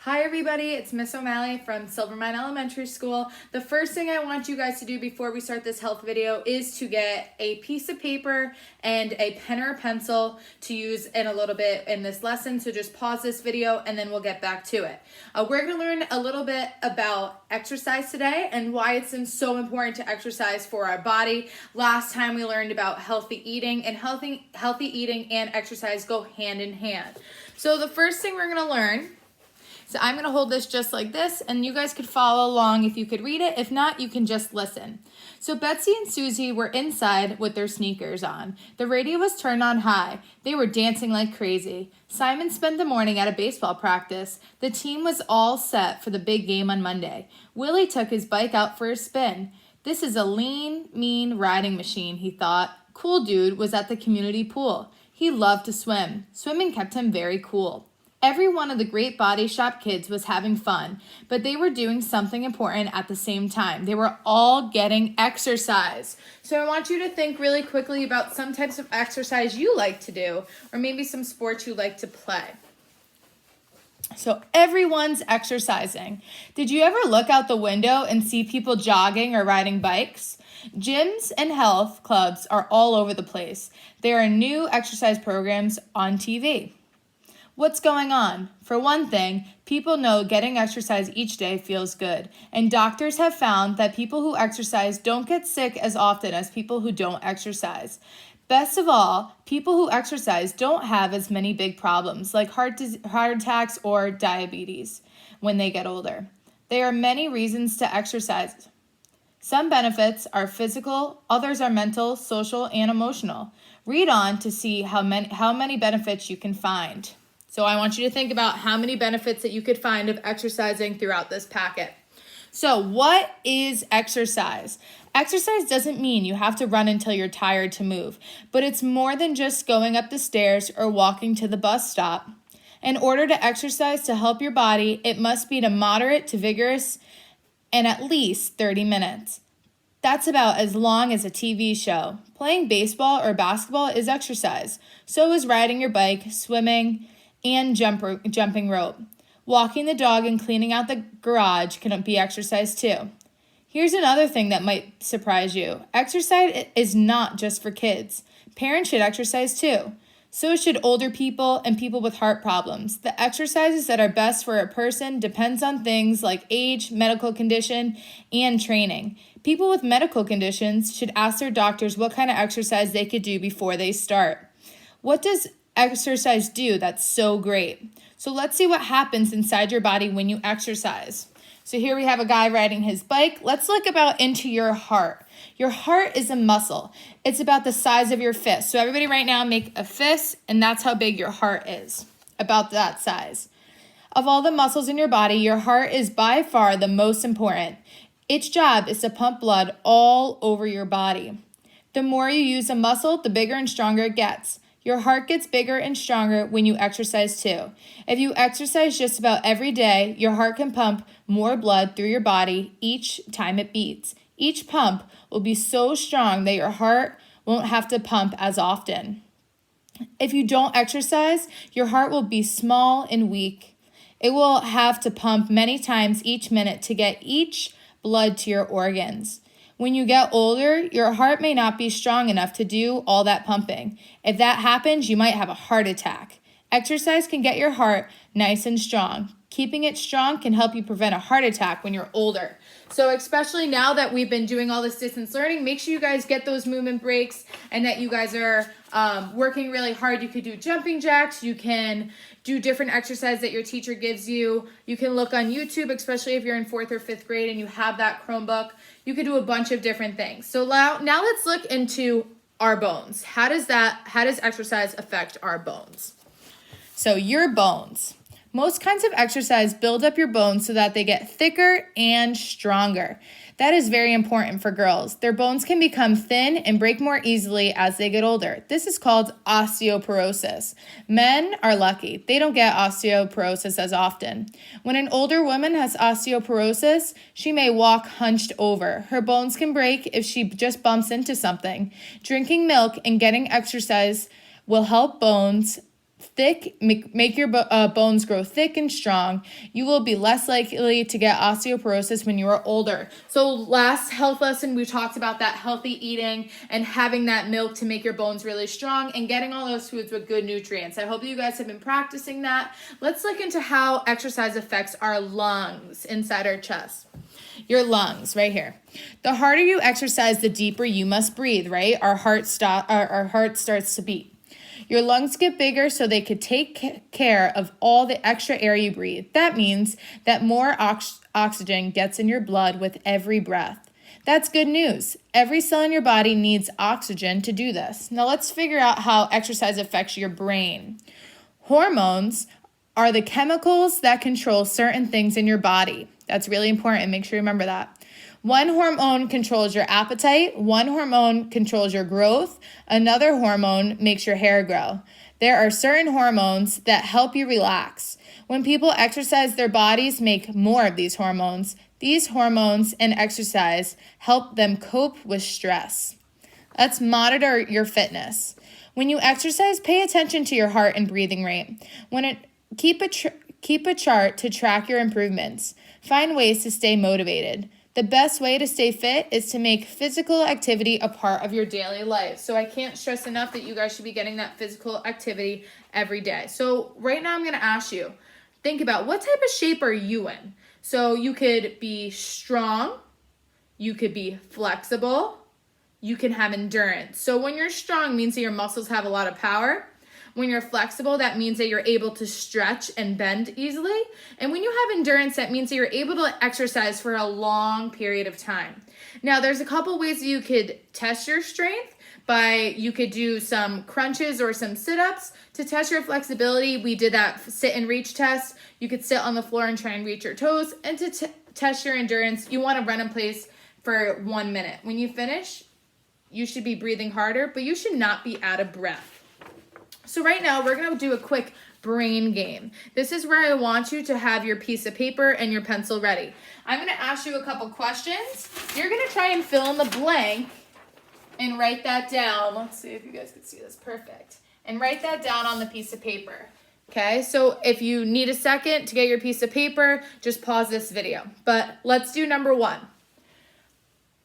Hi everybody, it's Miss O'Malley from Silvermine Elementary School. The first thing I want you guys to do before we start this health video is to get a piece of paper and a pen or a pencil to use in a little bit in this lesson. So just pause this video and then we'll get back to it. We're going to learn a little bit about exercise today and why it's so important to exercise for our body. Last time we learned about healthy eating, and healthy eating and exercise go hand in hand. So the first thing we're going to learn, so I'm going to hold this just like this, and you guys could follow along if you could read it. If not, you can just listen. So Betsy and Susie were inside with their sneakers on. The radio was turned on high. They were dancing like crazy. Simon spent the morning at a baseball practice. The team was all set for the big game on Monday. Willie took his bike out for a spin. This is a lean, mean riding machine, he thought. Cool Dude was at the community pool. He loved to swim. Swimming kept him very cool. Every one of the Great Body Shop kids was having fun, but they were doing something important at the same time. They were all getting exercise. So I want you to think really quickly about some types of exercise you like to do, or maybe some sports you like to play. So everyone's exercising. Did you ever look out the window and see people jogging or riding bikes? Gyms and health clubs are all over the place. There are new exercise programs on TV. What's going on? For one thing, people know getting exercise each day feels good, and doctors have found that people who exercise don't get sick as often as people who don't exercise. Best of all, people who exercise don't have as many big problems like heart attacks or diabetes when they get older. There are many reasons to exercise. Some benefits are physical, others are mental, social, and emotional. Read on to see how many benefits you can find. So I want you to think about how many benefits that you could find of exercising throughout this packet. So what is exercise? Exercise doesn't mean you have to run until you're tired to move, but it's more than just going up the stairs or walking to the bus stop. In order to exercise to help your body, it must be moderate to vigorous and at least 30 minutes. That's about as long as a TV show. Playing baseball or basketball is exercise. So is riding your bike, swimming, and jumping rope. Walking the dog and cleaning out the garage can be exercise too. Here's another thing that might surprise you. Exercise is not just for kids. Parents should exercise too. So should older people and people with heart problems. The exercises that are best for a person depends on things like age, medical condition, and training. People with medical conditions should ask their doctors what kind of exercise they could do before they start. What does exercise do that's so great? So let's see what happens inside your body when you exercise. So here we have a guy riding his bike. Let's look into your heart. Your heart is a muscle. It's about the size of your fist. So everybody right now make a fist, and that's how big your heart is, about that size. Of all the muscles in your body, your heart is by far the most important. Its job is to pump blood all over your body. The more you use a muscle, the bigger and stronger it gets. Your heart gets bigger and stronger when you exercise too. If you exercise just about every day, your heart can pump more blood through your body each time it beats. Each pump will be so strong that your heart won't have to pump as often. If you don't exercise, your heart will be small and weak. It will have to pump many times each minute to get each blood to your organs. When you get older, your heart may not be strong enough to do all that pumping. If that happens, you might have a heart attack. Exercise can get your heart nice and strong. Keeping it strong can help you prevent a heart attack when you're older. So especially now that we've been doing all this distance learning, make sure you guys get those movement breaks and that you guys are working really hard. You could do jumping jacks. You can do different exercise that your teacher gives you. You can look on YouTube, especially if you're in 4th or 5th grade and you have that Chromebook. You could do a bunch of different things. So now let's look into our bones. How does exercise affect our bones? So your bones. Most kinds of exercise build up your bones so that they get thicker and stronger. That is very important for girls. Their bones can become thin and break more easily as they get older. This is called osteoporosis. Men are lucky. They don't get osteoporosis as often. When an older woman has osteoporosis, she may walk hunched over. Her bones can break if she just bumps into something. Drinking milk and getting exercise will help bones make your bones grow thick and strong. You will be less likely to get osteoporosis when you are older. So last health lesson, we talked about that healthy eating and having that milk to make your bones really strong and getting all those foods with good nutrients. I hope you guys have been practicing that. Let's look into how exercise affects our lungs inside our chest. Your lungs right here. The harder you exercise, the deeper you must breathe, right? Our heart starts to beat. Your lungs get bigger so they could take care of all the extra air you breathe. That means that more oxygen gets in your blood with every breath. That's good news. Every cell in your body needs oxygen to do this. Now let's figure out how exercise affects your brain. Hormones are the chemicals that control certain things in your body. That's really important. Make sure you remember that. One hormone controls your appetite. One hormone controls your growth. Another hormone makes your hair grow. There are certain hormones that help you relax. When people exercise, their bodies make more of these hormones. These hormones and exercise help them cope with stress. Let's monitor your fitness. When you exercise, pay attention to your heart and breathing rate. Keep a chart to track your improvements. Find ways to stay motivated. The best way to stay fit is to make physical activity a part of your daily life. So I can't stress enough that you guys should be getting that physical activity every day. So right now I'm going to ask you, think about what type of shape are you in? So you could be strong, you could be flexible, you can have endurance. So when you're strong, means that your muscles have a lot of power. When you're flexible, that means that you're able to stretch and bend easily. And when you have endurance, that means that you're able to exercise for a long period of time. Now, there's a couple ways that you could test your strength. You could do some crunches or some sit-ups to test your flexibility. We did that sit and reach test. You could sit on the floor and try and reach your toes. And to test your endurance, you want to run in place for 1 minute. When you finish, you should be breathing harder, but you should not be out of breath. So right now, we're going to do a quick brain game. This is where I want you to have your piece of paper and your pencil ready. I'm going to ask you a couple questions. You're going to try and fill in the blank and write that down. Let's see if you guys can see this. Perfect. And write that down on the piece of paper. Okay, so if you need a second to get your piece of paper, just pause this video. But let's do number 1.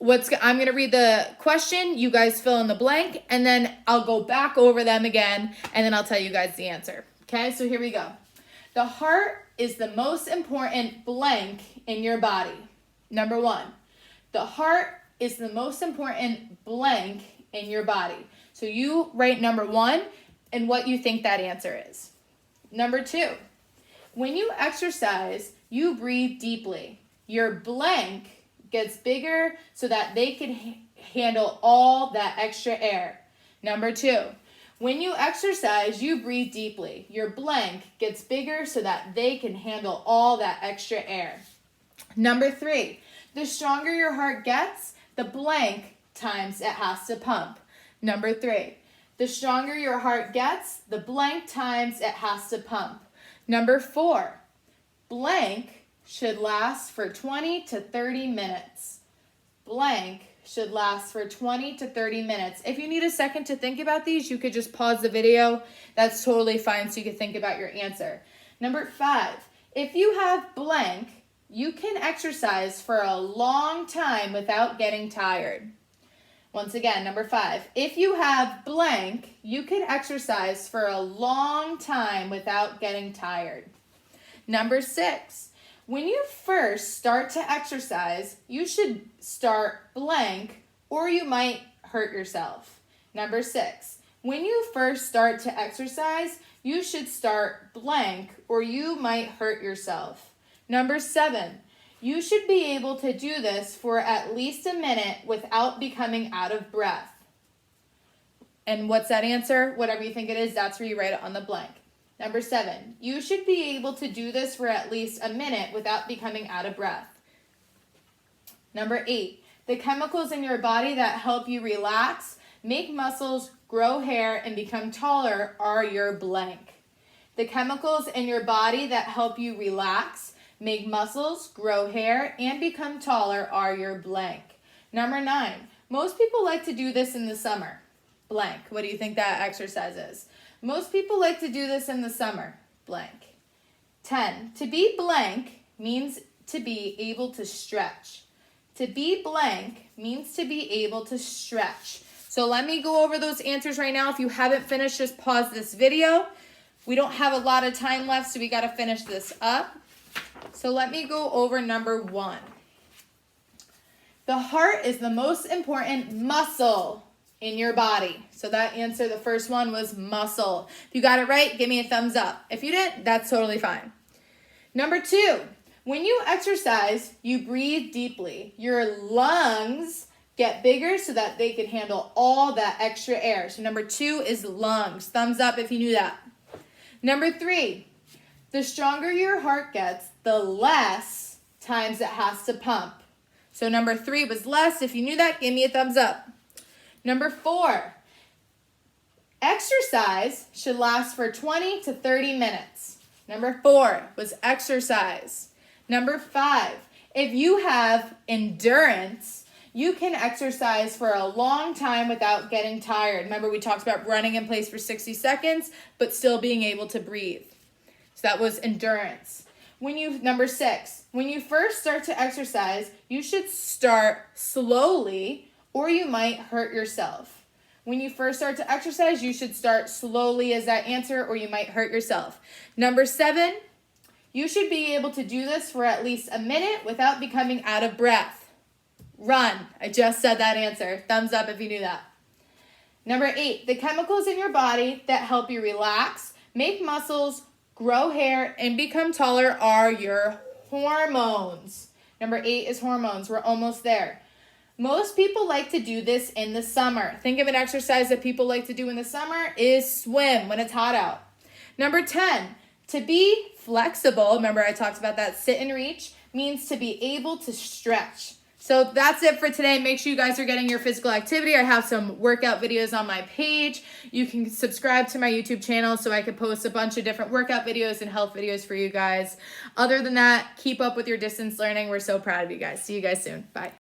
I'm going to read the question, you guys fill in the blank, and then I'll go back over them again, and then I'll tell you guys the answer. Okay, so here we go. The heart is the most important blank in your body. Number 1, the heart is the most important blank in your body. So you write number 1 and what you think that answer is. Number 2, when you exercise, you breathe deeply. Your blank gets bigger so that they can handle all that extra air. Number 2, when you exercise, you breathe deeply. Your blank gets bigger so that they can handle all that extra air. Number 3, the stronger your heart gets, the blank times it has to pump. Number 3, the stronger your heart gets, the blank times it has to pump. Number 4, blank should last for 20 to 30 minutes. Blank should last for 20 to 30 minutes. If you need a second to think about these, you could just pause the video. That's totally fine, so you can think about your answer. Number 5, if you have blank, you can exercise for a long time without getting tired. Once again, number 5, if you have blank, you can exercise for a long time without getting tired. Number 6, when you first start to exercise, you should start blank or you might hurt yourself. Number 6, when you first start to exercise, you should start blank or you might hurt yourself. Number 7, you should be able to do this for at least a minute without becoming out of breath. And what's that answer? Whatever you think it is, that's where you write it on the blank. Number 7, you should be able to do this for at least a minute without becoming out of breath. Number 8, the chemicals in your body that help you relax, make muscles, grow hair, and become taller are your blank. The chemicals in your body that help you relax, make muscles, grow hair, and become taller are your blank. Number 9, most people like to do this in the summer. Blank. What do you think that exercise is? Most people like to do this in the summer, blank. 10, to be blank means to be able to stretch. To be blank means to be able to stretch. So let me go over those answers right now. If you haven't finished, just pause this video. We don't have a lot of time left, so we got to finish this up. So let me go over number 1. The heart is the most important muscle in your body. So that answer, the first one, was muscle. If you got it right, give me a thumbs up. If you didn't, that's totally fine. Number 2, when you exercise, you breathe deeply. Your lungs get bigger so that they can handle all that extra air. So number 2 is lungs. Thumbs up if you knew that. Number 3, the stronger your heart gets, the less times it has to pump. So number 3 was less. If you knew that, give me a thumbs up. Number 4, exercise should last for 20 to 30 minutes. Number 4 was exercise. Number 5, if you have endurance, you can exercise for a long time without getting tired. Remember, we talked about running in place for 60 seconds, but still being able to breathe. So that was endurance. Number 6, when you first start to exercise, you should start slowly or you might hurt yourself. When you first start to exercise, you should start slowly as that answer or you might hurt yourself. Number 7, you should be able to do this for at least a minute without becoming out of breath. Run. I just said that answer. Thumbs up if you knew that. Number 8, the chemicals in your body that help you relax, make muscles, grow hair, and become taller are your hormones. Number 8 is hormones. We're almost there. Most people like to do this in the summer. Think of an exercise that people like to do in the summer is swim when it's hot out. Number 10, to be flexible, remember I talked about that sit and reach, means to be able to stretch. So that's it for today. Make sure you guys are getting your physical activity. I have some workout videos on my page. You can subscribe to my YouTube channel so I can post a bunch of different workout videos and health videos for you guys. Other than that, keep up with your distance learning. We're so proud of you guys. See you guys soon. Bye.